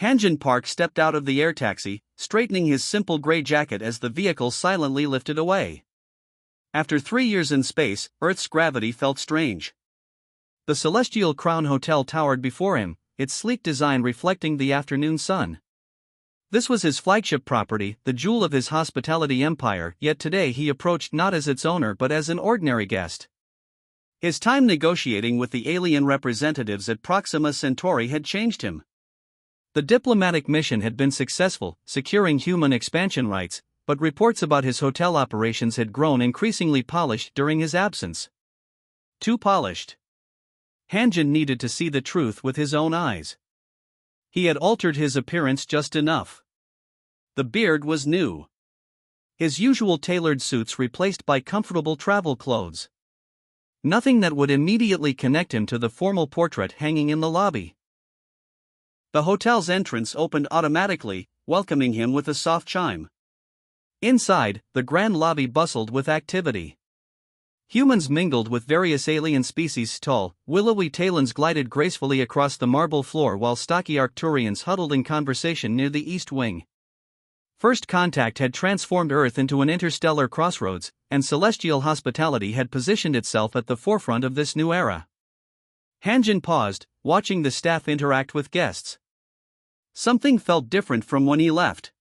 Hanjin Park stepped out of the air taxi, straightening his simple gray jacket as the vehicle silently lifted away. After 3 years in space, Earth's gravity felt strange. The Celestial Crown Hotel towered before him, its sleek design reflecting the afternoon sun. This was his flagship property, the jewel of his hospitality empire, yet today he approached not as its owner but as an ordinary guest. His time negotiating with the alien representatives at Proxima Centauri had changed him. The diplomatic mission had been successful, securing human expansion rights, but reports about his hotel operations had grown increasingly polished during his absence. Too polished. Hanjin needed to see the truth with his own eyes. He had altered his appearance just enough. The beard was new. His usual tailored suits replaced by comfortable travel clothes. Nothing that would immediately connect him to the formal portrait hanging in the lobby. The hotel's entrance opened automatically, welcoming him with a soft chime. Inside, the grand lobby bustled with activity. Humans mingled with various alien species. Tall, willowy talons glided gracefully across the marble floor while stocky Arcturians huddled in conversation near the east wing. First contact had transformed Earth into an interstellar crossroads, and celestial hospitality had positioned itself at the forefront of this new era. Hanjin paused, watching the staff interact with guests. Something felt different from when he left.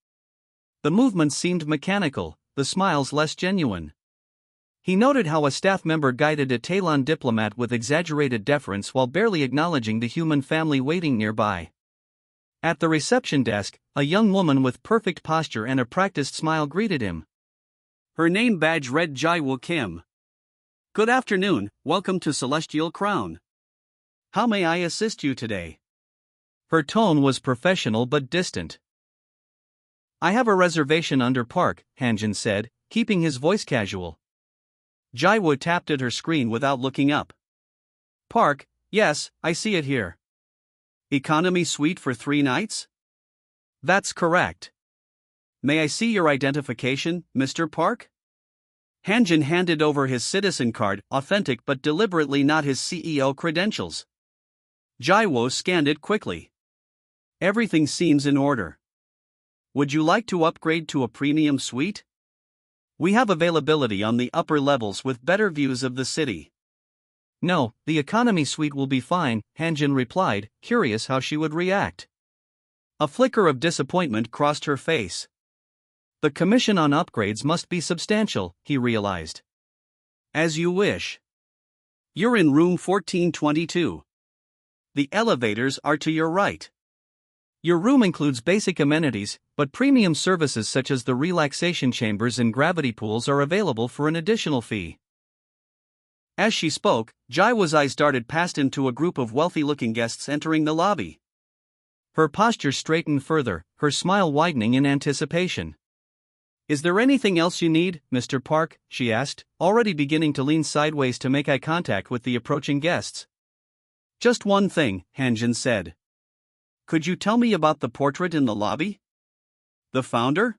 The movements seemed mechanical, the smiles less genuine. He noted how a staff member guided a Talon diplomat with exaggerated deference while barely acknowledging the human family waiting nearby. At the reception desk, a young woman with perfect posture and a practiced smile greeted him. Her name badge read Jae-woo Kim. Good afternoon, welcome to Celestial Crown. How may I assist you today? Her tone was professional but distant. I have a reservation under Park, Hanjin said, keeping his voice casual. Jae-woo tapped at her screen without looking up. Park, yes, I see it here. Economy suite for 3 nights? That's correct. May I see your identification, Mr. Park? Hanjin handed over his citizen card, authentic but deliberately not his CEO credentials. Jae-woo scanned it quickly. Everything seems in order. Would you like to upgrade to a premium suite? We have availability on the upper levels with better views of the city. No, the economy suite will be fine, Hanjin replied, curious how she would react. A flicker of disappointment crossed her face. The commission on upgrades must be substantial, he realized. As you wish. You're in room 1422. The elevators are to your right. Your room includes basic amenities, but premium services such as the relaxation chambers and gravity pools are available for an additional fee. As she spoke, Jae-woo's eyes darted past him to a group of wealthy-looking guests entering the lobby. Her posture straightened further, her smile widening in anticipation. Is there anything else you need, Mr. Park? She asked, already beginning to lean sideways to make eye contact with the approaching guests. Just one thing, Hanjin said. Could you tell me about the portrait in the lobby? The founder?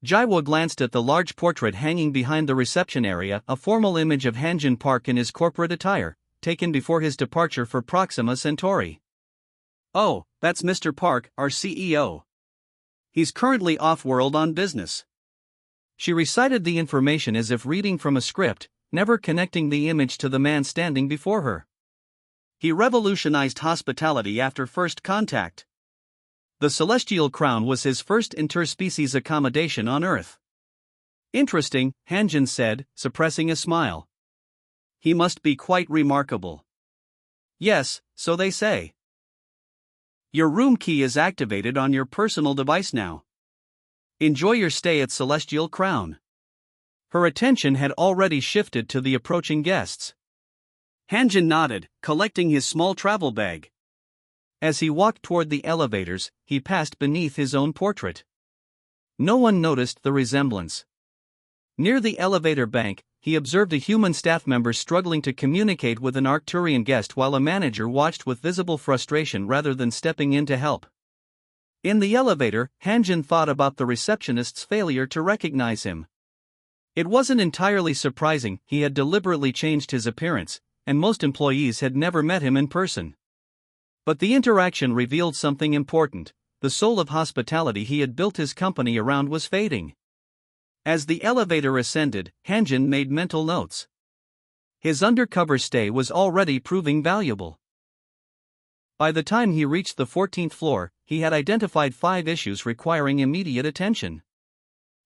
Jae-woo glanced at the large portrait hanging behind the reception area, a formal image of Hanjin Park in his corporate attire, taken before his departure for Proxima Centauri. Oh, that's Mr. Park, our CEO. He's currently off-world on business. She recited the information as if reading from a script, never connecting the image to the man standing before her. He revolutionized hospitality after first contact. The Celestial Crown was his first interspecies accommodation on Earth. Interesting, Hanjin said, suppressing a smile. He must be quite remarkable. Yes, so they say. Your room key is activated on your personal device now. Enjoy your stay at Celestial Crown. Her attention had already shifted to the approaching guests. Hanjin nodded, collecting his small travel bag. As he walked toward the elevators, he passed beneath his own portrait. No one noticed the resemblance. Near the elevator bank, he observed a human staff member struggling to communicate with an Arcturian guest while a manager watched with visible frustration rather than stepping in to help. In the elevator, Hanjin thought about the receptionist's failure to recognize him. It wasn't entirely surprising, he had deliberately changed his appearance, and most employees had never met him in person. But the interaction revealed something important. The soul of hospitality he had built his company around was fading. As the elevator ascended, Hanjin made mental notes. His undercover stay was already proving valuable. By the time he reached the 14th floor, he had identified 5 issues requiring immediate attention.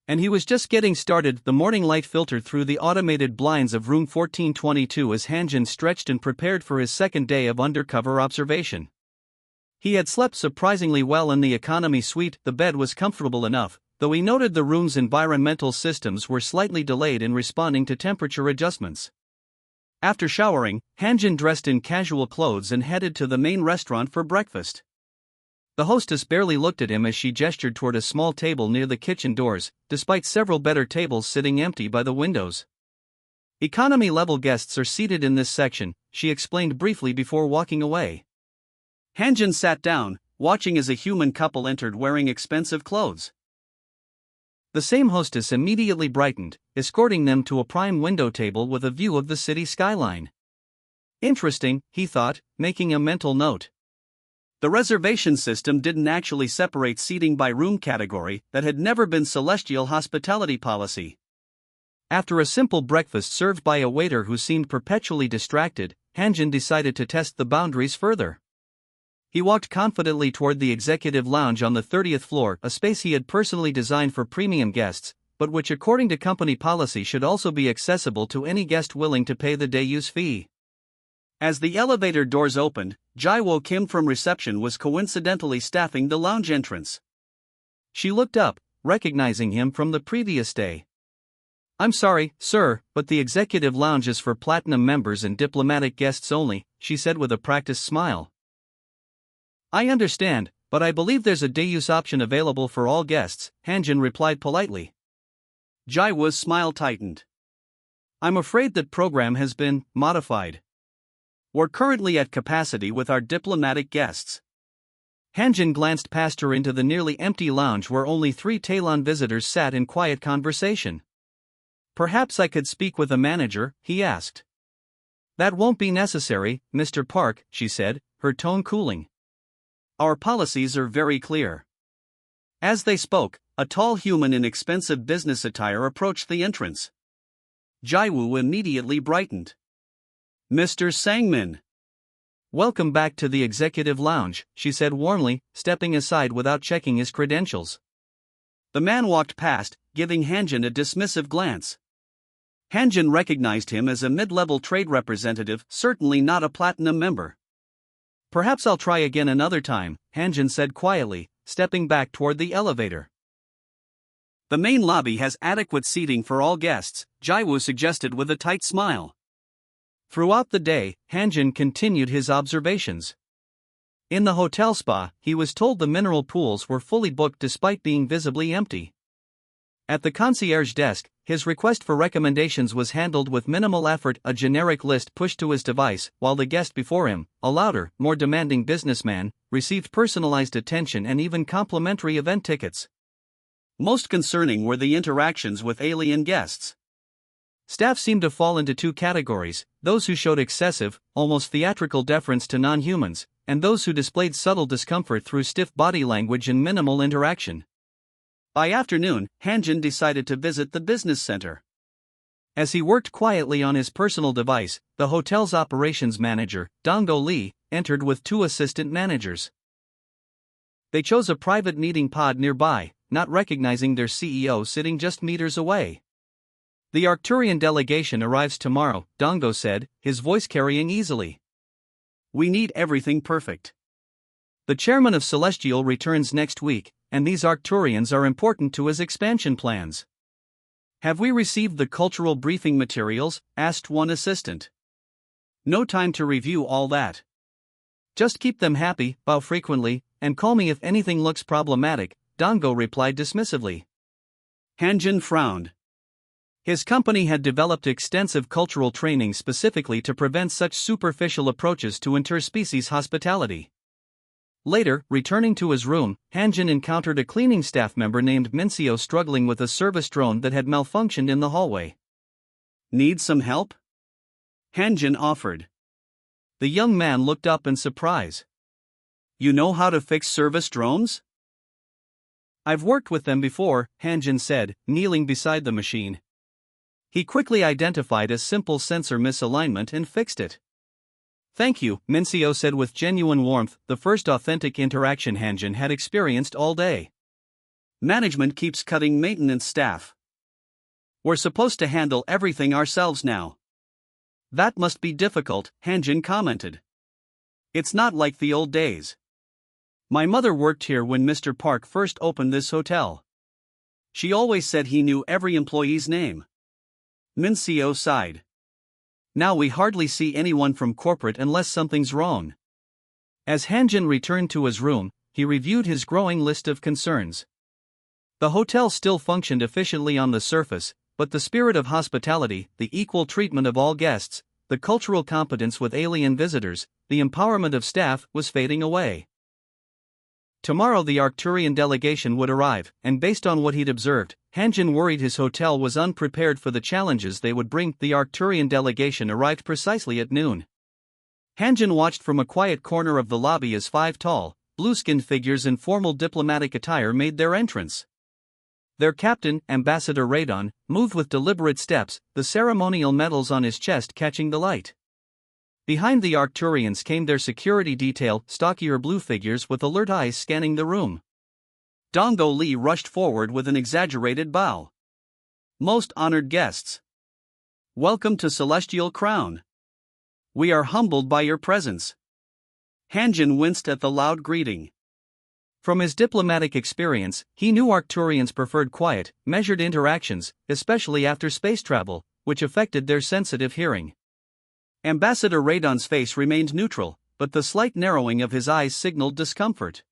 And he was just getting started. The morning light filtered through the automated blinds of room 1422 as Hanjin stretched and prepared for his second day of undercover observation. He had slept surprisingly well in the economy suite. The bed was comfortable enough, though he noted the room's environmental systems were slightly delayed in responding to temperature adjustments. After showering, Hanjin dressed in casual clothes and headed to the main restaurant for breakfast. The hostess barely looked at him as she gestured toward a small table near the kitchen doors, despite several better tables sitting empty by the windows. Economy-level guests are seated in this section, she explained briefly before walking away. Hanjin sat down, watching as a human couple entered wearing expensive clothes. The same hostess immediately brightened, escorting them to a prime window table with a view of the city skyline. Interesting, he thought, making a mental note. The reservation system didn't actually separate seating by room category. That had never been Celestial hospitality policy. After a simple breakfast served by a waiter who seemed perpetually distracted, Hanjin decided to test the boundaries further. He walked confidently toward the executive lounge on the 30th floor, a space he had personally designed for premium guests, but which according to company policy should also be accessible to any guest willing to pay the day-use fee. As the elevator doors opened, Jae-woo Kim from reception was coincidentally staffing the lounge entrance. She looked up, recognizing him from the previous day. "I'm sorry, sir, but the executive lounge is for platinum members and diplomatic guests only," she said with a practiced smile. "I understand, but I believe there's a day-use option available for all guests," Hanjin replied politely. Jae-woo's smile tightened. "I'm afraid that program has been modified. We're currently at capacity with our diplomatic guests." Hanjin glanced past her into the nearly empty lounge where only 3 Talon visitors sat in quiet conversation. "Perhaps I could speak with a manager," he asked. "That won't be necessary, Mr. Park," she said, her tone cooling. "Our policies are very clear." As they spoke, a tall human in expensive business attire approached the entrance. Jae-woo immediately brightened. "Mr. Sangmin. Welcome back to the executive lounge," she said warmly, stepping aside without checking his credentials. The man walked past, giving Hanjin a dismissive glance. Hanjin recognized him as a mid-level trade representative, certainly not a platinum member. "Perhaps I'll try again another time," Hanjin said quietly, stepping back toward the elevator. "The main lobby has adequate seating for all guests," Jae-woo suggested with a tight smile. Throughout the day, Hanjin continued his observations. In the hotel spa, he was told the mineral pools were fully booked despite being visibly empty. At the concierge desk, his request for recommendations was handled with minimal effort, a generic list pushed to his device, while the guest before him, a louder, more demanding businessman, received personalized attention and even complimentary event tickets. Most concerning were the interactions with alien guests. Staff seemed to fall into 2 categories: those who showed excessive, almost theatrical deference to non-humans, and those who displayed subtle discomfort through stiff body language and minimal interaction. By afternoon, Hanjin decided to visit the business center. As he worked quietly on his personal device, the hotel's operations manager, Dong-do Lee, entered with 2 assistant managers. They chose a private meeting pod nearby, not recognizing their CEO sitting just meters away. "The Arcturian delegation arrives tomorrow," Dong-do said, his voice carrying easily. "We need everything perfect. The chairman of Celestial returns next week, and these Arcturians are important to his expansion plans." "Have we received the cultural briefing materials?" asked one assistant. "No time to review all that. Just keep them happy, bow frequently, and call me if anything looks problematic," Dong-do replied dismissively. Hanjin frowned. His company had developed extensive cultural training specifically to prevent such superficial approaches to interspecies hospitality. Later, returning to his room, Hanjin encountered a cleaning staff member named Mincio struggling with a service drone that had malfunctioned in the hallway. "Need some help?" Hanjin offered. The young man looked up in surprise. You know how to fix service drones? I've worked with them before, Hanjin said, kneeling beside the machine. He quickly identified a simple sensor misalignment and fixed it. Thank you, Mincio said with genuine warmth, the first authentic interaction Hanjin had experienced all day. Management keeps cutting maintenance staff. We're supposed to handle everything ourselves now. That must be difficult, Hanjin commented. It's not like the old days. My mother worked here when Mr. Park first opened this hotel. She always said he knew every employee's name. Mincio sighed. Now we hardly see anyone from corporate unless something's wrong. As Hanjin returned to his room, he reviewed his growing list of concerns. The hotel still functioned efficiently on the surface, but the spirit of hospitality, the equal treatment of all guests, the cultural competence with alien visitors, the empowerment of staff was fading away. Tomorrow the Arcturian delegation would arrive, and based on what he'd observed, Hanjin worried his hotel was unprepared for the challenges they would bring. The Arcturian delegation arrived precisely at noon. Hanjin watched from a quiet corner of the lobby as 5 tall, blue-skinned figures in formal diplomatic attire made their entrance. Their captain, Ambassador Radon, moved with deliberate steps, the ceremonial medals on his chest catching the light. Behind the Arcturians came their security detail, stockier blue figures with alert eyes scanning the room. Dongo Lee rushed forward with an exaggerated bow. Most honored guests. Welcome to Celestial Crown. We are humbled by your presence. Hanjin winced at the loud greeting. From his diplomatic experience, he knew Arcturians preferred quiet, measured interactions, especially after space travel, which affected their sensitive hearing. Ambassador Radon's face remained neutral, but the slight narrowing of his eyes signaled discomfort.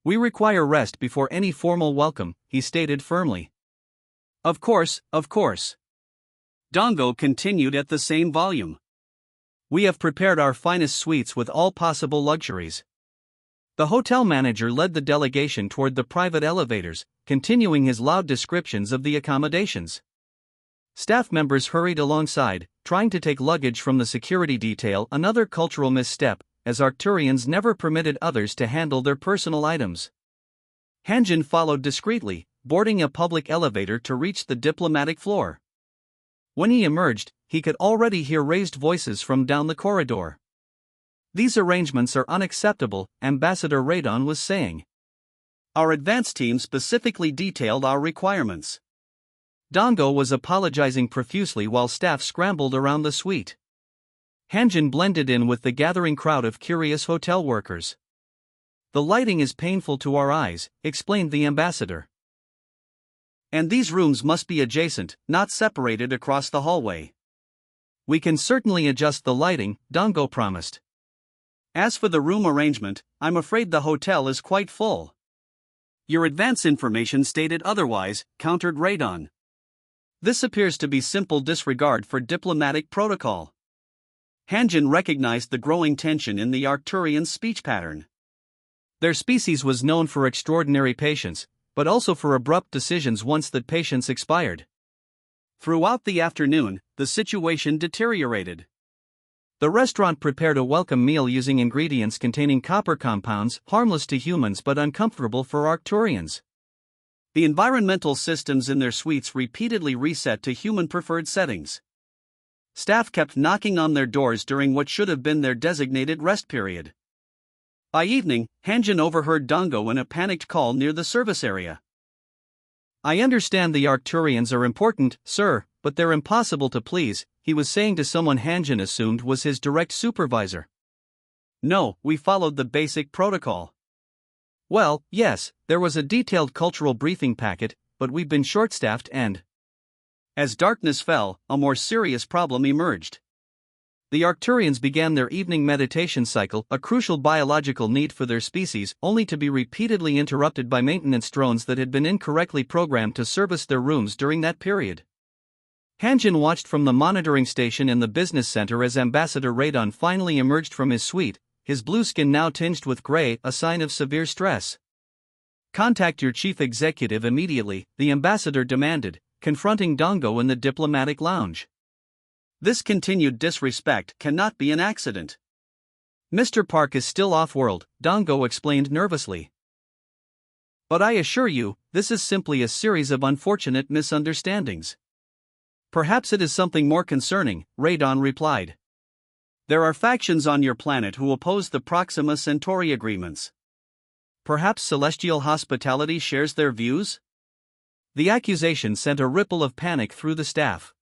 We require rest before any formal welcome, he stated firmly. Of course, of course. Dongo continued at the same volume. We have prepared our finest suites with all possible luxuries. The hotel manager led the delegation toward the private elevators, continuing his loud descriptions of the accommodations. Staff members hurried alongside, trying to take luggage from the security detail, another cultural misstep, as Arcturians never permitted others to handle their personal items. Hanjin followed discreetly, boarding a public elevator to reach the diplomatic floor. When he emerged, he could already hear raised voices from down the corridor. These arrangements are unacceptable, Ambassador Radon was saying. Our advance team specifically detailed our requirements. Dongo was apologizing profusely while staff scrambled around the suite. Hanjin blended in with the gathering crowd of curious hotel workers. The lighting is painful to our eyes, explained the ambassador. And these rooms must be adjacent, not separated across the hallway. We can certainly adjust the lighting, Dongo promised. As for the room arrangement, I'm afraid the hotel is quite full. Your advance information stated otherwise, countered Radon. This appears to be simple disregard for diplomatic protocol. Hanjin recognized the growing tension in the Arcturians' speech pattern. Their species was known for extraordinary patience, but also for abrupt decisions once that patience expired. Throughout the afternoon, the situation deteriorated. The restaurant prepared a welcome meal using ingredients containing copper compounds, harmless to humans but uncomfortable for Arcturians. The environmental systems in their suites repeatedly reset to human-preferred settings. Staff kept knocking on their doors during what should have been their designated rest period. By evening, Hanjin overheard Dongo in a panicked call near the service area. I understand the Arcturians are important, sir, but they're impossible to please, he was saying to someone Hanjin assumed was his direct supervisor. No, we followed the basic protocol. Well, yes, there was a detailed cultural briefing packet, but we've been short-staffed and... As darkness fell, a more serious problem emerged. The Arcturians began their evening meditation cycle, a crucial biological need for their species, only to be repeatedly interrupted by maintenance drones that had been incorrectly programmed to service their rooms during that period. Hanjin watched from the monitoring station in the business center as Ambassador Radon finally emerged from his suite, his blue skin now tinged with gray, a sign of severe stress. Contact your chief executive immediately, the ambassador demanded, confronting Dongo in the diplomatic lounge. This continued disrespect cannot be an accident. Mr. Park is still off-world, Dongo explained nervously. But I assure you, this is simply a series of unfortunate misunderstandings. Perhaps it is something more concerning, Radon replied. There are factions on your planet who oppose the Proxima Centauri agreements. Perhaps Celestial Hospitality shares their views? The accusation sent a ripple of panic through the staff.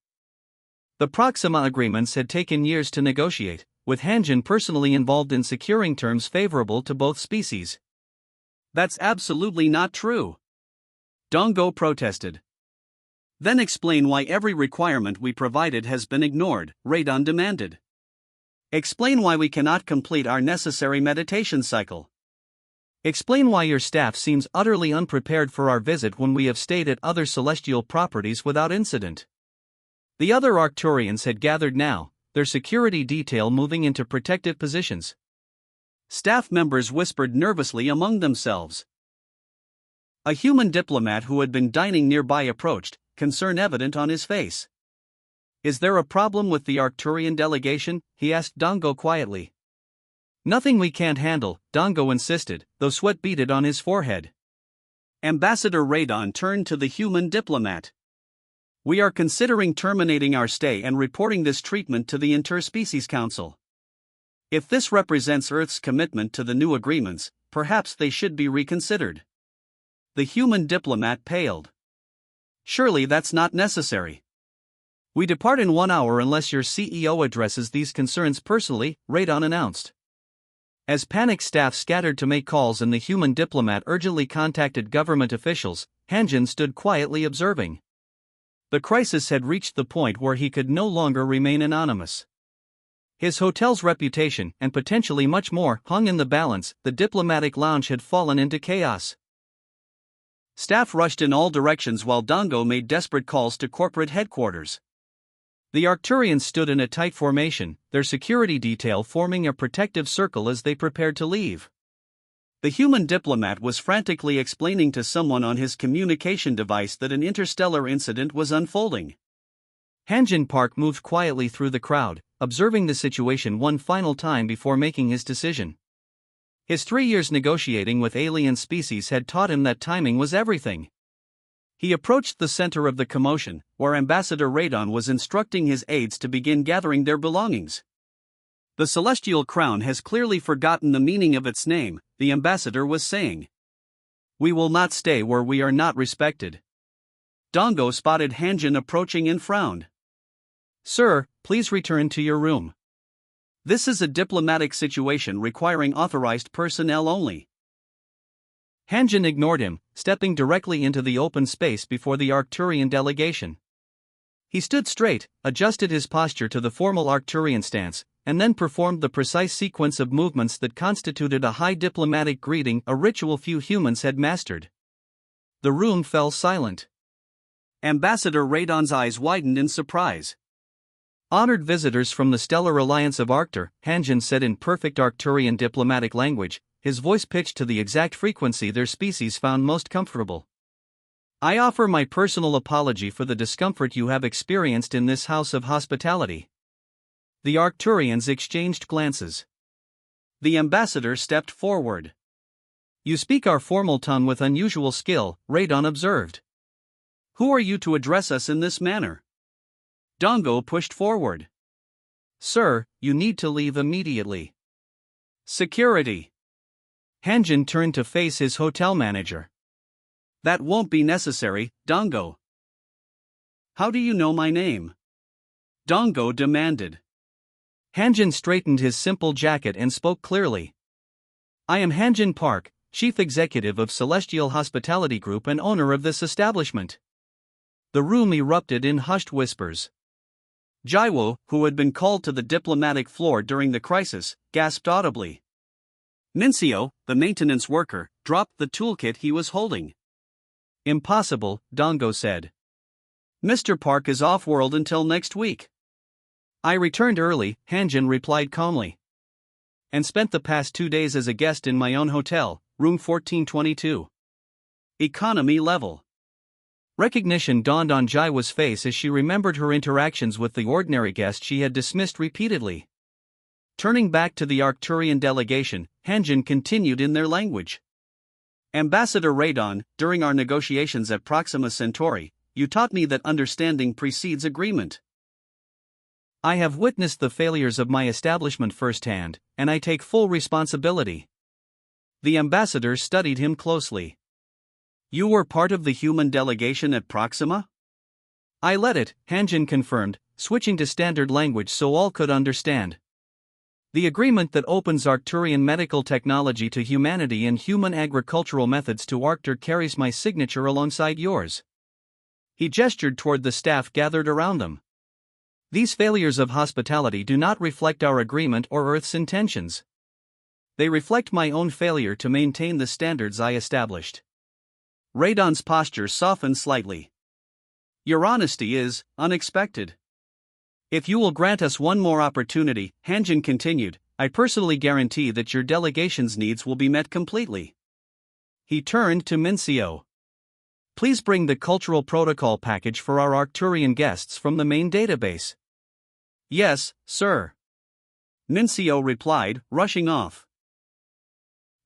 The Proxima agreements had taken years to negotiate, with Hanjin personally involved in securing terms favorable to both species. That's absolutely not true. Dongo protested. Then explain why every requirement we provided has been ignored, Radon demanded. Explain why we cannot complete our necessary meditation cycle. Explain why your staff seems utterly unprepared for our visit when we have stayed at other celestial properties without incident. The other Arcturians had gathered now, their security detail moving into protective positions. Staff members whispered nervously among themselves. A human diplomat who had been dining nearby approached, concern evident on his face. Is there a problem with the Arcturian delegation? He asked Dongo quietly. Nothing we can't handle, Dongo insisted, though sweat beaded on his forehead. Ambassador Radon turned to the human diplomat. We are considering terminating our stay and reporting this treatment to the Interspecies Council. If this represents Earth's commitment to the new agreements, perhaps they should be reconsidered. The human diplomat paled. Surely that's not necessary. We depart in 1 hour unless your CEO addresses these concerns personally, Radon announced. As panicked staff scattered to make calls and the human diplomat urgently contacted government officials, Hanjin stood quietly observing. The crisis had reached the point where he could no longer remain anonymous. His hotel's reputation, and potentially much more, hung in the balance. The diplomatic lounge had fallen into chaos. Staff rushed in all directions while Dongo made desperate calls to corporate headquarters. The Arcturians stood in a tight formation, their security detail forming a protective circle as they prepared to leave. The human diplomat was frantically explaining to someone on his communication device that an interstellar incident was unfolding. Hanjin Park moved quietly through the crowd, observing the situation one final time before making his decision. His 3 years negotiating with alien species had taught him that timing was everything. He approached the center of the commotion, where Ambassador Radon was instructing his aides to begin gathering their belongings. The Celestial Crown has clearly forgotten the meaning of its name, the ambassador was saying. We will not stay where we are not respected. Dongo spotted Hanjin approaching and frowned. Sir, please return to your room. This is a diplomatic situation requiring authorized personnel only. Hanjin ignored him, stepping directly into the open space before the Arcturian delegation. He stood straight, adjusted his posture to the formal Arcturian stance, and then performed the precise sequence of movements that constituted a high diplomatic greeting, a ritual few humans had mastered. The room fell silent. Ambassador Radon's eyes widened in surprise. Honored visitors from the Stellar Alliance of Arctur, Hanjin said in perfect Arcturian diplomatic language, his voice pitched to the exact frequency their species found most comfortable. I offer my personal apology for the discomfort you have experienced in this house of hospitality. The Arcturians exchanged glances. The ambassador stepped forward. You speak our formal tongue with unusual skill, Radon observed. Who are you to address us in this manner? Dongo pushed forward. Sir, you need to leave immediately. Security. Hanjin turned to face his hotel manager. That won't be necessary, Dongo. How do you know my name? Dongo demanded. Hanjin straightened his simple jacket and spoke clearly. I am Hanjin Park, Chief Executive of Celestial Hospitality Group and owner of this establishment. The room erupted in hushed whispers. Jaiwo, who had been called to the diplomatic floor during the crisis, gasped audibly. Mincio, the maintenance worker, dropped the toolkit he was holding. Impossible, Dongo said. Mr. Park is off-world until next week. I returned early, Hanjin replied calmly. And spent the past 2 days as a guest in my own hotel, room 1422. Economy level. Recognition dawned on Jaiwa's face as she remembered her interactions with the ordinary guest she had dismissed repeatedly. Turning back to the Arcturian delegation, Hanjin continued in their language. Ambassador Radon, during our negotiations at Proxima Centauri, you taught me that understanding precedes agreement. I have witnessed the failures of my establishment firsthand, and I take full responsibility. The ambassador studied him closely. You were part of the human delegation at Proxima? I led it, Hanjin confirmed, switching to standard language so all could understand. The agreement that opens Arcturian medical technology to humanity and human agricultural methods to Arctur carries my signature alongside yours. He gestured toward the staff gathered around them. These failures of hospitality do not reflect our agreement or Earth's intentions. They reflect my own failure to maintain the standards I established. Radon's posture softened slightly. Your honesty is unexpected. If you will grant us one more opportunity, Hanjin continued, I personally guarantee that your delegation's needs will be met completely. He turned to Mincio. Please bring the cultural protocol package for our Arcturian guests from the main database. Yes, sir. Mincio replied, rushing off.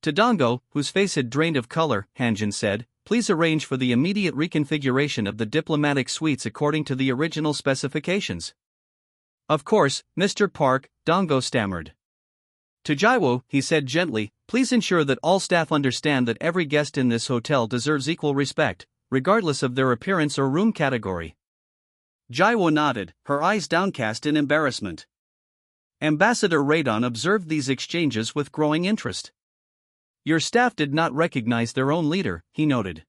To Dongo, whose face had drained of color, Hanjin said, please arrange for the immediate reconfiguration of the diplomatic suites according to the original specifications. Of course, Mr. Park, Dongo stammered. To Jaiwo, he said gently, please ensure that all staff understand that every guest in this hotel deserves equal respect, regardless of their appearance or room category. Jaiwo nodded, her eyes downcast in embarrassment. Ambassador Radon observed these exchanges with growing interest. Your staff did not recognize their own leader, he noted.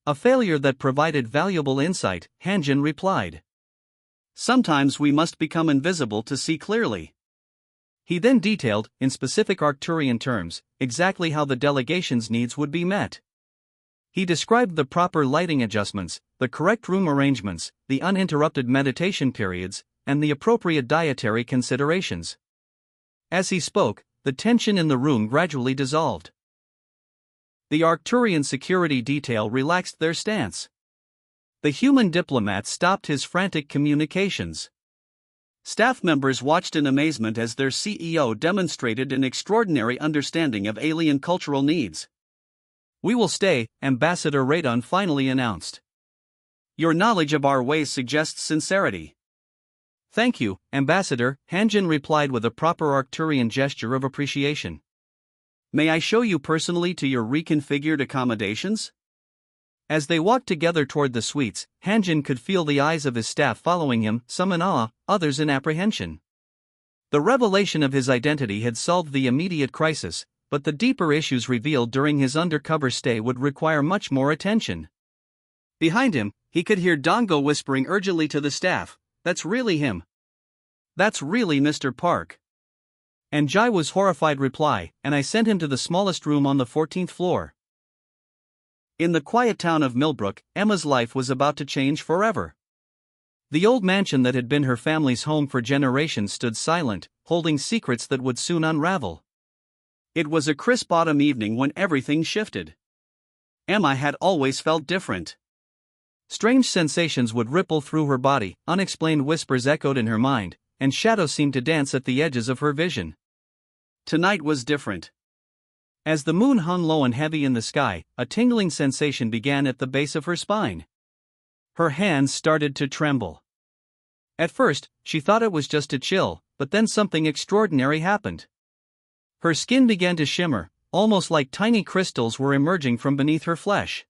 A failure that provided valuable insight, Hanjin replied. Sometimes we must become invisible to see clearly. He then detailed, in specific Arcturian terms, exactly how the delegation's needs would be met. He described the proper lighting adjustments, the correct room arrangements, the uninterrupted meditation periods, and the appropriate dietary considerations. As he spoke, the tension in the room gradually dissolved. The Arcturian security detail relaxed their stance. The human diplomat stopped his frantic communications. Staff members watched in amazement as their CEO demonstrated an extraordinary understanding of alien cultural needs. We will stay, Ambassador Radon finally announced. Your knowledge of our ways suggests sincerity. Thank you, Ambassador, Hanjin replied with a proper Arcturian gesture of appreciation. May I show you personally to your reconfigured accommodations? As they walked together toward the suites, Hanjin could feel the eyes of his staff following him, some in awe, others in apprehension. The revelation of his identity had solved the immediate crisis, but the deeper issues revealed during his undercover stay would require much more attention. Behind him, he could hear Dongo whispering urgently to the staff, "That's really him. That's really Mr. Park." And Jaiwo's horrified reply, "And I sent him to the smallest room on the 14th floor." In the quiet town of Millbrook, Emma's life was about to change forever. The old mansion that had been her family's home for generations stood silent, holding secrets that would soon unravel. It was a crisp autumn evening when everything shifted. Emma had always felt different. Strange sensations would ripple through her body, unexplained whispers echoed in her mind, and shadows seemed to dance at the edges of her vision. Tonight was different. As the moon hung low and heavy in the sky, a tingling sensation began at the base of her spine. Her hands started to tremble. At first, she thought it was just a chill, but then something extraordinary happened. Her skin began to shimmer, almost like tiny crystals were emerging from beneath her flesh.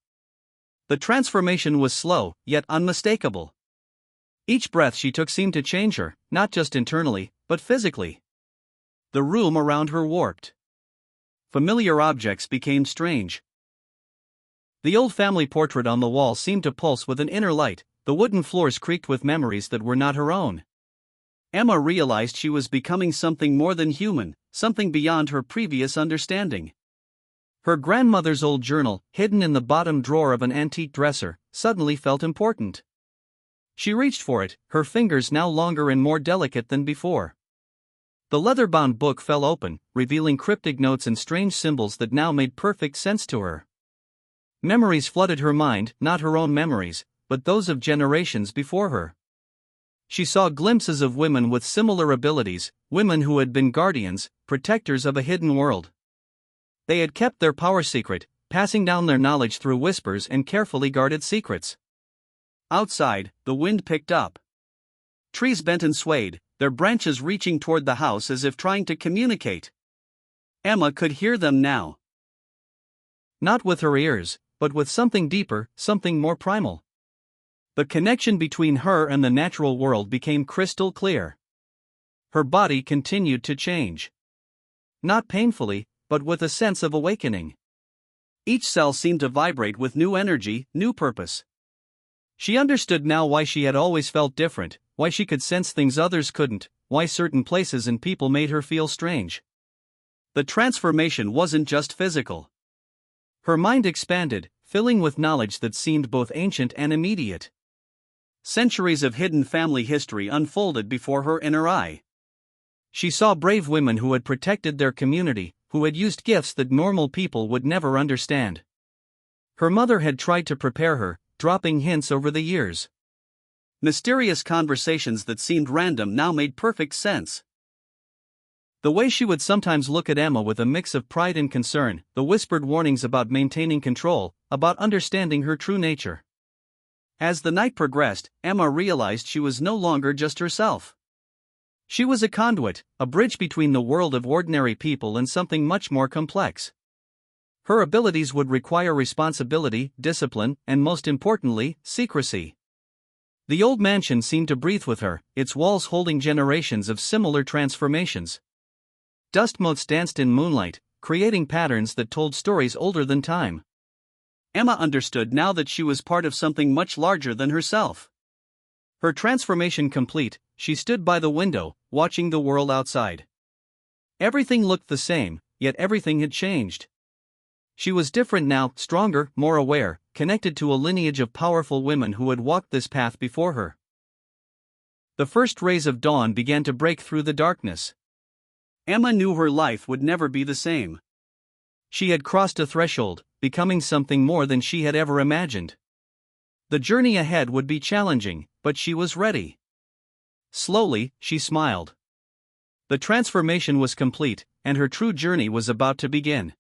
The transformation was slow, yet unmistakable. Each breath she took seemed to change her, not just internally, but physically. The room around her warped. Familiar objects became strange. The old family portrait on the wall seemed to pulse with an inner light, the wooden floors creaked with memories that were not her own. Emma realized she was becoming something more than human, something beyond her previous understanding. Her grandmother's old journal, hidden in the bottom drawer of an antique dresser, suddenly felt important. She reached for it, her fingers now longer and more delicate than before. The leather-bound book fell open, revealing cryptic notes and strange symbols that now made perfect sense to her. Memories flooded her mind, not her own memories, but those of generations before her. She saw glimpses of women with similar abilities, women who had been guardians, protectors of a hidden world. They had kept their power secret, passing down their knowledge through whispers and carefully guarded secrets. Outside, the wind picked up. Trees bent and swayed, their branches reaching toward the house as if trying to communicate. Emma could hear them now. Not with her ears, but with something deeper, something more primal. The connection between her and the natural world became crystal clear. Her body continued to change. Not painfully, but with a sense of awakening. Each cell seemed to vibrate with new energy, new purpose. She understood now why she had always felt different, why she could sense things others couldn't, why certain places and people made her feel strange. The transformation wasn't just physical. Her mind expanded, filling with knowledge that seemed both ancient and immediate. Centuries of hidden family history unfolded before her inner eye. She saw brave women who had protected their community, who had used gifts that normal people would never understand. Her mother had tried to prepare her, dropping hints over the years. Mysterious conversations that seemed random now made perfect sense. The way she would sometimes look at Emma with a mix of pride and concern, the whispered warnings about maintaining control, about understanding her true nature. As the night progressed, Emma realized she was no longer just herself. She was a conduit, a bridge between the world of ordinary people and something much more complex. Her abilities would require responsibility, discipline, and most importantly, secrecy. The old mansion seemed to breathe with her, its walls holding generations of similar transformations. Dust motes danced in moonlight, creating patterns that told stories older than time. Emma understood now that she was part of something much larger than herself. Her transformation complete, she stood by the window, watching the world outside. Everything looked the same, yet everything had changed. She was different now, stronger, more aware, connected to a lineage of powerful women who had walked this path before her. The first rays of dawn began to break through the darkness. Emma knew her life would never be the same. She had crossed a threshold, becoming something more than she had ever imagined. The journey ahead would be challenging, but she was ready. Slowly, she smiled. The transformation was complete, and her true journey was about to begin.